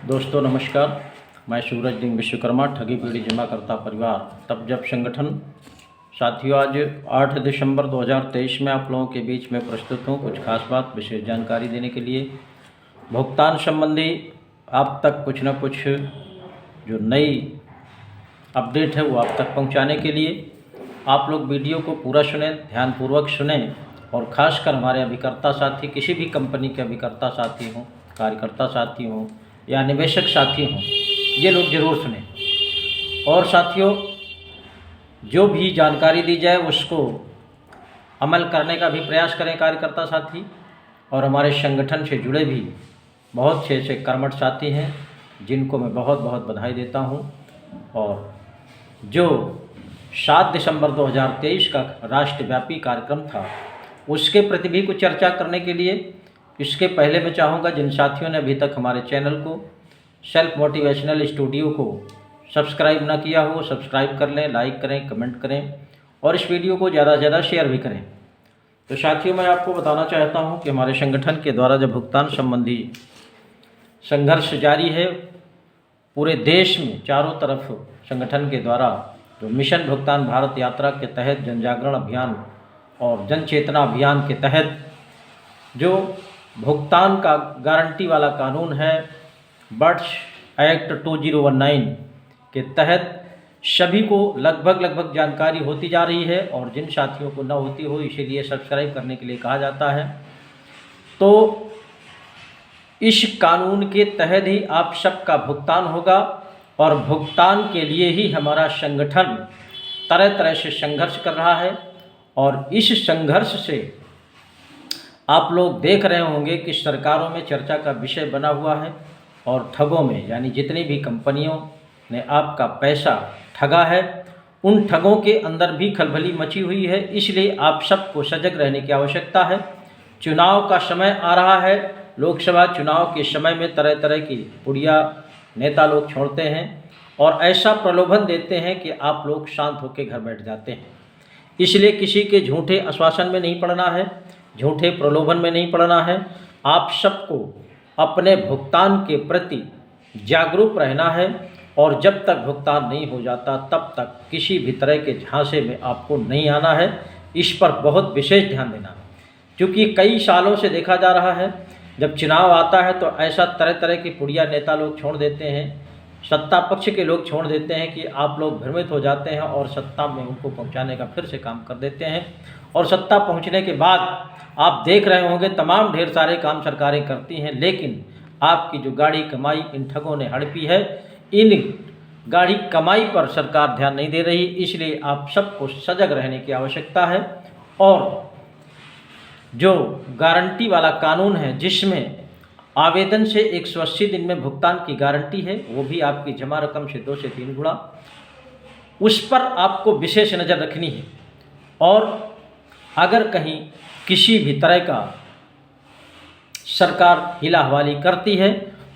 दोस्तों नमस्कार। मैं सूरज दिन विश्वकर्मा ठगी पीढ़ी जमा करता परिवार तब जब संगठन। साथियों, आज 8 दिसंबर 2023 में आप लोगों के बीच में प्रस्तुत हूँ कुछ खास बात विशेष जानकारी देने के लिए। भुगतान संबंधी आप तक कुछ न कुछ जो नई अपडेट है वो आप तक पहुँचाने के लिए आप लोग वीडियो को पूरा सुने, ध्यानपूर्वक सुने। और ख़ासकर हमारे अभिकर्ता साथी, किसी भी कंपनी के अभिकर्ता साथी हों, कार्यकर्ता साथी हों या निवेशक साथी हों, ये लोग ज़रूर सुनें। और साथियों, जो भी जानकारी दी जाए उसको अमल करने का भी प्रयास करें कार्यकर्ता साथी। और हमारे संगठन से जुड़े भी बहुत से ऐसे कर्मठ साथी हैं जिनको मैं बहुत बहुत बधाई देता हूं। और जो 7 दिसंबर 2023 का राष्ट्रव्यापी कार्यक्रम था उसके प्रति भी कुछ चर्चा करने के लिए इसके पहले मैं चाहूँगा जिन साथियों ने अभी तक हमारे चैनल को सेल्फ मोटिवेशनल स्टूडियो को सब्सक्राइब ना किया हो, सब्सक्राइब कर लें, लाइक करें, कमेंट करें और इस वीडियो को ज़्यादा से ज़्यादा शेयर भी करें। तो साथियों, मैं आपको बताना चाहता हूं कि हमारे संगठन के द्वारा जब भुगतान संबंधी संघर्ष जारी है पूरे देश में, चारों तरफ संगठन के द्वारा जो मिशन भुगतान भारत यात्रा के तहत जन जागरण अभियान और जन चेतना अभियान के तहत जो भुगतान का गारंटी वाला कानून है, बर्ड्स एक्ट 2019 के तहत सभी को लगभग जानकारी होती जा रही है। और जिन साथियों को न होती हो इसीलिए सब्सक्राइब करने के लिए कहा जाता है। तो इस कानून के तहत ही आप सबका भुगतान होगा और भुगतान के लिए ही हमारा संगठन तरह तरह से संघर्ष कर रहा है। और इस संघर्ष से आप लोग देख रहे होंगे कि सरकारों में चर्चा का विषय बना हुआ है और ठगों में, यानी जितनी भी कंपनियों ने आपका पैसा ठगा है उन ठगों के अंदर भी खलबली मची हुई है। इसलिए आप सबको सजग रहने की आवश्यकता है। चुनाव का समय आ रहा है। लोकसभा चुनाव के समय में तरह तरह की पुड़िया नेता लोग छोड़ते हैं और ऐसा प्रलोभन देते हैं कि आप लोग शांत होकर घर बैठ जाते हैं। इसलिए किसी के झूठे आश्वासन में नहीं पड़ना है, झूठे प्रलोभन में नहीं पड़ना है। आप सबको अपने भुगतान के प्रति जागरूक रहना है और जब तक भुगतान नहीं हो जाता तब तक किसी भी तरह के झांसे में आपको नहीं आना है। इस पर बहुत विशेष ध्यान देना है, क्योंकि कई सालों से देखा जा रहा है जब चुनाव आता है तो ऐसा तरह तरह के पुड़िया नेता लोग छोड़ देते हैं, सत्ता पक्ष के लोग छोड़ देते हैं कि आप लोग भ्रमित हो जाते हैं और सत्ता में उनको पहुंचाने का फिर से काम कर देते हैं। और सत्ता पहुंचने के बाद आप देख रहे होंगे तमाम ढेर सारे काम सरकारें करती हैं, लेकिन आपकी जो गाढ़ी कमाई इन ठगों ने हड़पी है, इन गाढ़ी कमाई पर सरकार ध्यान नहीं दे रही। इसलिए आप सबको सजग रहने की आवश्यकता है। और जो गारंटी वाला कानून है जिसमें आवेदन से 180 दिन में भुगतान की गारंटी है, वो भी आपकी जमा रकम से 2 से 3 गुना, उस पर आपको विशेष नज़र रखनी है। और अगर कहीं किसी भी तरह का सरकार हिला हवाली करती है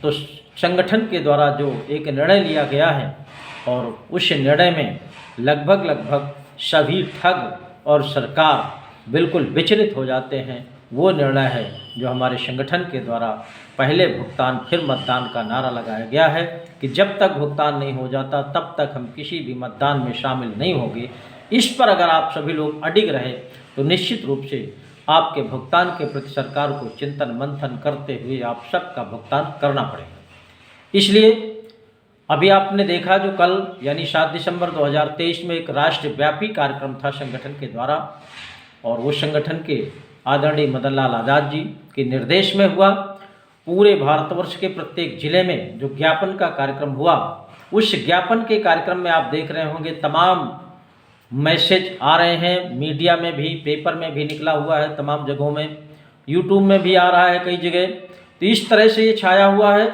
तो संगठन के द्वारा जो एक निर्णय लिया गया है और उस निर्णय में लगभग सभी ठग और सरकार बिल्कुल विचलित हो जाते हैं। वो निर्णय है जो हमारे संगठन के द्वारा पहले भुगतान फिर मतदान का नारा लगाया गया है कि जब तक भुगतान नहीं हो जाता तब तक हम किसी भी मतदान में शामिल नहीं होंगे। इस पर अगर आप सभी लोग अडिग रहे तो निश्चित रूप से आपके भुगतान के प्रति सरकार को चिंतन मंथन करते हुए आप सबका भुगतान करना पड़ेगा। इसलिए अभी आपने देखा जो कल यानी 7 दिसंबर 2023 में एक राष्ट्रव्यापी कार्यक्रम था संगठन के द्वारा, और वो संगठन के आदरणीय मदन लाल आज़ाद जी के निर्देश में हुआ। पूरे भारतवर्ष के प्रत्येक जिले में जो ज्ञापन का कार्यक्रम हुआ, उस ज्ञापन के कार्यक्रम में आप देख रहे होंगे तमाम मैसेज आ रहे हैं, मीडिया में भी, पेपर में भी निकला हुआ है, तमाम जगहों में, यूट्यूब में भी आ रहा है कई जगह। तो इस तरह से ये छाया हुआ है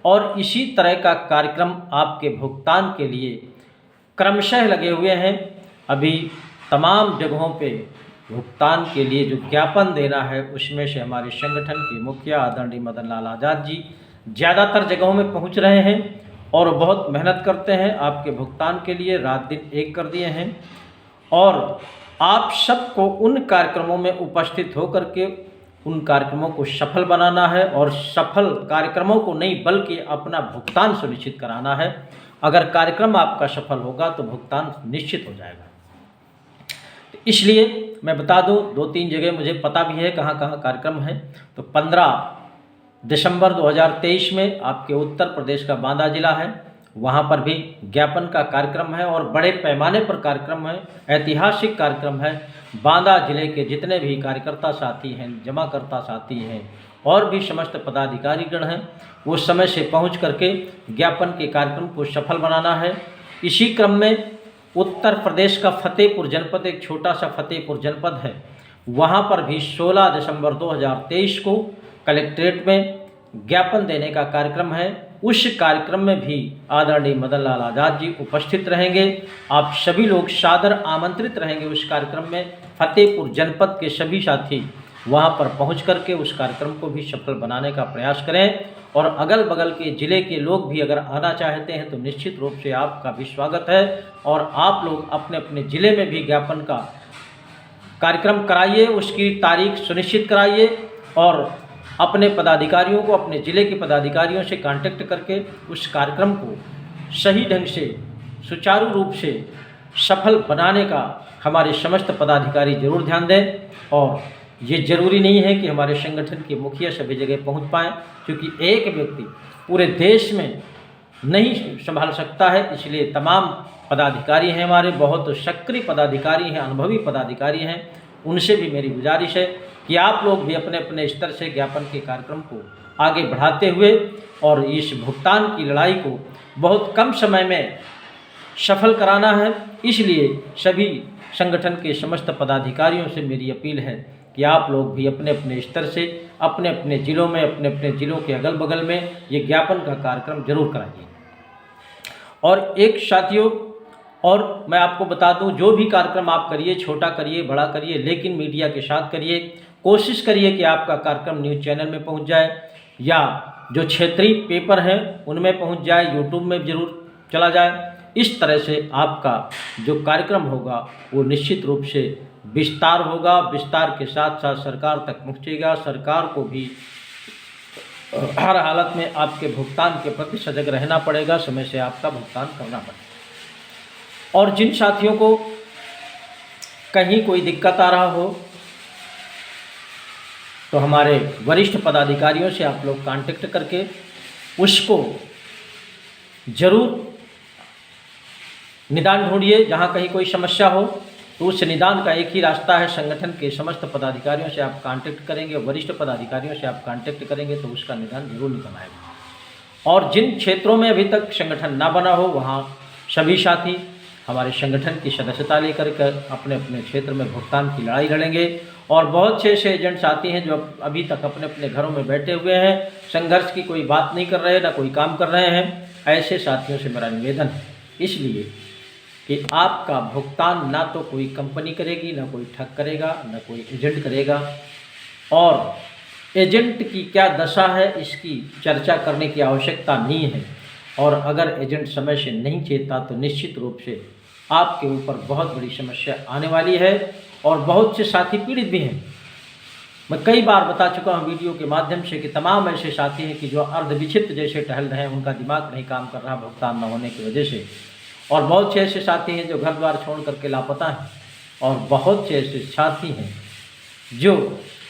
और इसी तरह का कार्यक्रम आपके भुगतान के लिए क्रमशः लगे हुए हैं। अभी तमाम जगहों पे भुगतान के लिए जो ज्ञापन देना है उसमें से हमारे संगठन के मुखिया आदरणीय मदन लाल आज़ाद जी ज़्यादातर जगहों में पहुंच रहे हैं और बहुत मेहनत करते हैं आपके भुगतान के लिए, रात दिन एक कर दिए हैं। और आप सबको उन कार्यक्रमों में उपस्थित होकर के उन कार्यक्रमों को सफल बनाना है और सफल कार्यक्रमों को नहीं बल्कि अपना भुगतान सुनिश्चित कराना है। अगर कार्यक्रम आपका सफल होगा तो भुगतान निश्चित हो जाएगा। इसलिए मैं बता दूं, 2-3 जगह मुझे पता भी है कहाँ कहाँ कार्यक्रम है। तो 15 दिसंबर 2023 में आपके उत्तर प्रदेश का बांदा जिला है, वहाँ पर भी ज्ञापन का कार्यक्रम है और बड़े पैमाने पर कार्यक्रम है, ऐतिहासिक कार्यक्रम है। बांदा जिले के जितने भी कार्यकर्ता साथी हैं, जमाकर्ता साथी हैं और भी समस्त पदाधिकारीगण हैं, वो समय से पहुंच करके ज्ञापन के कार्यक्रम को सफल बनाना है। इसी क्रम में उत्तर प्रदेश का फतेहपुर जनपद, एक छोटा सा फतेहपुर जनपद है, वहाँ पर भी 16 दिसंबर 2023 को कलेक्ट्रेट में ज्ञापन देने का कार्यक्रम है। उस कार्यक्रम में भी आदरणीय मदन लाल आज़ाद जी उपस्थित रहेंगे। आप सभी लोग सादर आमंत्रित रहेंगे उस कार्यक्रम में। फतेहपुर जनपद के सभी साथी वहां पर पहुंच करके उस कार्यक्रम को भी सफल बनाने का प्रयास करें और अगल बगल के ज़िले के लोग भी अगर आना चाहते हैं तो निश्चित रूप से आपका भी स्वागत है। और आप लोग अपने अपने ज़िले में भी ज्ञापन का कार्यक्रम कराइए, उसकी तारीख सुनिश्चित कराइए और अपने पदाधिकारियों को, अपने ज़िले के पदाधिकारियों से कांटेक्ट करके उस कार्यक्रम को सही ढंग से सुचारू रूप से सफल बनाने का हमारे समस्त पदाधिकारी जरूर ध्यान दें। और ये ज़रूरी नहीं है कि हमारे संगठन के मुखिया सभी जगह पहुंच पाएँ, क्योंकि एक व्यक्ति पूरे देश में नहीं संभाल सकता है। इसलिए तमाम पदाधिकारी हैं हमारे, बहुत सक्रिय पदाधिकारी हैं, अनुभवी पदाधिकारी हैं, उनसे भी मेरी गुजारिश है कि आप लोग भी अपने अपने स्तर से ज्ञापन के कार्यक्रम को आगे बढ़ाते हुए और इस भुगतान की लड़ाई को बहुत कम समय में सफल कराना है। इसलिए सभी संगठन के समस्त पदाधिकारियों से मेरी अपील है कि आप लोग भी अपने अपने स्तर से अपने अपने ज़िलों में, अपने अपने ज़िलों के अगल बगल में ये ज्ञापन का कार्यक्रम जरूर कराइए। और एक साथियों, और मैं आपको बता दूं, जो भी कार्यक्रम आप करिए, छोटा करिए, बड़ा करिए, लेकिन मीडिया के साथ करिए। कोशिश करिए कि आपका कार्यक्रम न्यूज़ चैनल में पहुंच जाए या जो क्षेत्रीय पेपर हैं उनमें पहुंच जाए, यूट्यूब में जरूर चला जाए। इस तरह से आपका जो कार्यक्रम होगा वो निश्चित रूप से विस्तार होगा, विस्तार के साथ साथ सरकार तक पहुँचेगा। सरकार को भी हर हालत में आपके भुगतान के प्रति सजग रहना पड़ेगा, समय से आपका भुगतान करना पड़ेगा। और जिन साथियों को कहीं कोई दिक्कत आ रहा हो तो हमारे वरिष्ठ पदाधिकारियों से आप लोग कांटेक्ट करके उसको जरूर निदान ढूंढिए। जहाँ कहीं कोई समस्या हो तो उस निदान का एक ही रास्ता है, संगठन के समस्त पदाधिकारियों से आप कांटेक्ट करेंगे, वरिष्ठ पदाधिकारियों से आप कांटेक्ट करेंगे तो उसका निदान जरूर निकल आएगा। और जिन क्षेत्रों में अभी तक संगठन ना बना हो वहाँ सभी साथी हमारे संगठन की सदस्यता लेकर अपने अपने क्षेत्र में भुगतान की लड़ाई लड़ेंगे। और बहुत से ऐसे एजेंट साथी हैं जो अभी तक अपने अपने घरों में बैठे हुए हैं, संघर्ष की कोई बात नहीं कर रहे, ना कोई काम कर रहे हैं। ऐसे साथियों से मेरा निवेदन है इसलिए कि आपका भुगतान ना तो कोई कंपनी करेगी, ना कोई ठग करेगा, ना कोई एजेंट करेगा। और एजेंट की क्या दशा है इसकी चर्चा करने की आवश्यकता नहीं है। और अगर एजेंट समय से नहीं चेता तो निश्चित रूप से आपके ऊपर बहुत बड़ी समस्या आने वाली है और बहुत से साथी पीड़ित भी हैं। मैं कई बार बता चुका हूँ वीडियो के माध्यम से कि तमाम ऐसे साथी हैं कि जो अर्धविक्षिप्त जैसे टहल रहे हैं, उनका दिमाग नहीं काम कर रहा भुगतान न होने की वजह से। और बहुत से ऐसे साथी हैं जो घर द्वार छोड़ करके लापता हैं और बहुत से ऐसे साथी हैं जो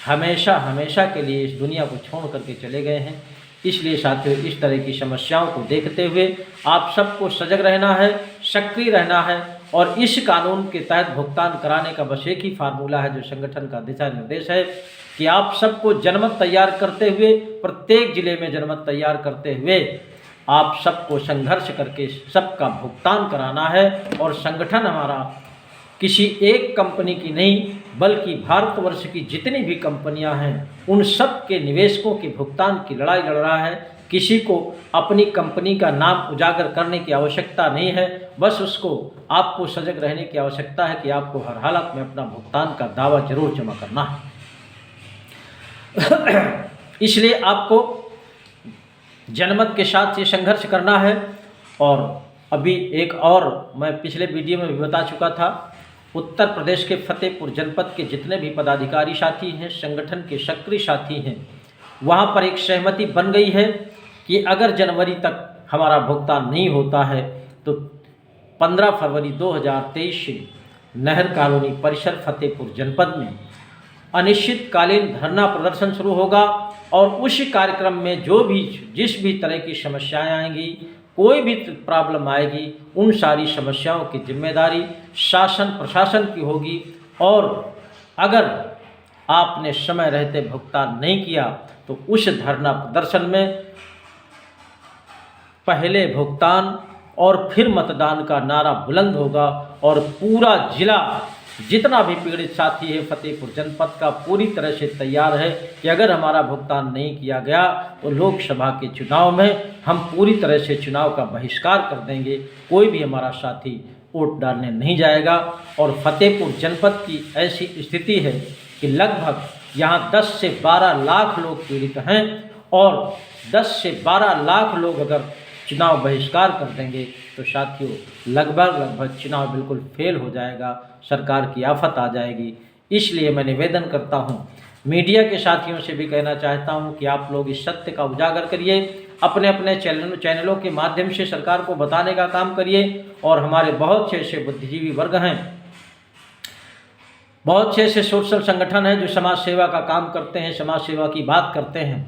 हमेशा के लिए इस दुनिया को छोड़ करके चले गए हैं। इसलिए साथियों, इस तरह की समस्याओं को देखते हुए आप सबको सजग रहना है, सक्रिय रहना है और इस कानून के तहत भुगतान कराने का बस एक ही फार्मूला है जो संगठन का दिशा निर्देश है कि आप सबको जनमत तैयार करते हुए, प्रत्येक जिले में जनमत तैयार करते हुए आप सबको संघर्ष करके सबका भुगतान कराना है। और संगठन हमारा किसी एक कंपनी की नहीं बल्कि भारतवर्ष की जितनी भी कंपनियां हैं उन सब के निवेशकों के भुगतान की लड़ाई लड़ रहा है। किसी को अपनी कंपनी का नाम उजागर करने की आवश्यकता नहीं है, बस उसको आपको सजग रहने की आवश्यकता है कि आपको हर हालत में अपना भुगतान का दावा जरूर जमा करना है। इसलिए आपको जनमत के साथ ये संघर्ष करना है। और अभी एक और मैं पिछले वीडियो में भी बता चुका था उत्तर प्रदेश के फतेहपुर जनपद के जितने भी पदाधिकारी साथी हैं, संगठन के सक्रिय साथी हैं, वहाँ पर एक सहमति बन गई है कि अगर जनवरी तक हमारा भुगतान नहीं होता है तो 15 फरवरी 2023 से नहर कॉलोनी परिसर फतेहपुर जनपद में अनिश्चितकालीन धरना प्रदर्शन शुरू होगा और उस कार्यक्रम में जिस भी तरह की समस्याएं आएंगी, कोई भी प्रॉब्लम आएगी, उन सारी समस्याओं की जिम्मेदारी शासन प्रशासन की होगी। और अगर आपने समय रहते भुगतान नहीं किया तो उस धरना प्रदर्शन में पहले भुगतान और फिर मतदान का नारा बुलंद होगा और पूरा जिला जितना भी पीड़ित साथी है फतेहपुर जनपद का पूरी तरह से तैयार है कि अगर हमारा भुगतान नहीं किया गया तो लोकसभा के चुनाव में हम पूरी तरह से चुनाव का बहिष्कार कर देंगे, कोई भी हमारा साथी वोट डालने नहीं जाएगा। और फतेहपुर जनपद की ऐसी स्थिति है कि लगभग यहाँ 10 से 12 लाख लोग पीड़ित हैं और 10 से 12 लाख लोग अगर चुनाव बहिष्कार कर देंगे तो साथियों लगभग चुनाव बिल्कुल फेल हो जाएगा, सरकार की आफत आ जाएगी। इसलिए मैं निवेदन करता हूं, मीडिया के साथियों से भी कहना चाहता हूं कि आप लोग इस सत्य का उजागर करिए, अपने अपने चैनलों के माध्यम से सरकार को बताने का काम करिए। और हमारे बहुत से ऐसे बुद्धिजीवी वर्ग हैं, बहुत से ऐसे सोशल संगठन हैं जो समाज सेवा का काम करते हैं, समाज सेवा की बात करते हैं,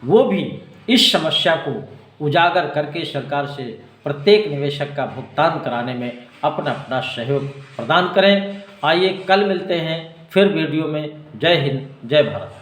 वो भी इस समस्या को उजागर करके सरकार से प्रत्येक निवेशक का भुगतान कराने में अपना अपना सहयोग प्रदान करें। आइए कल मिलते हैं फिर वीडियो में। जय हिंद, जय भारत।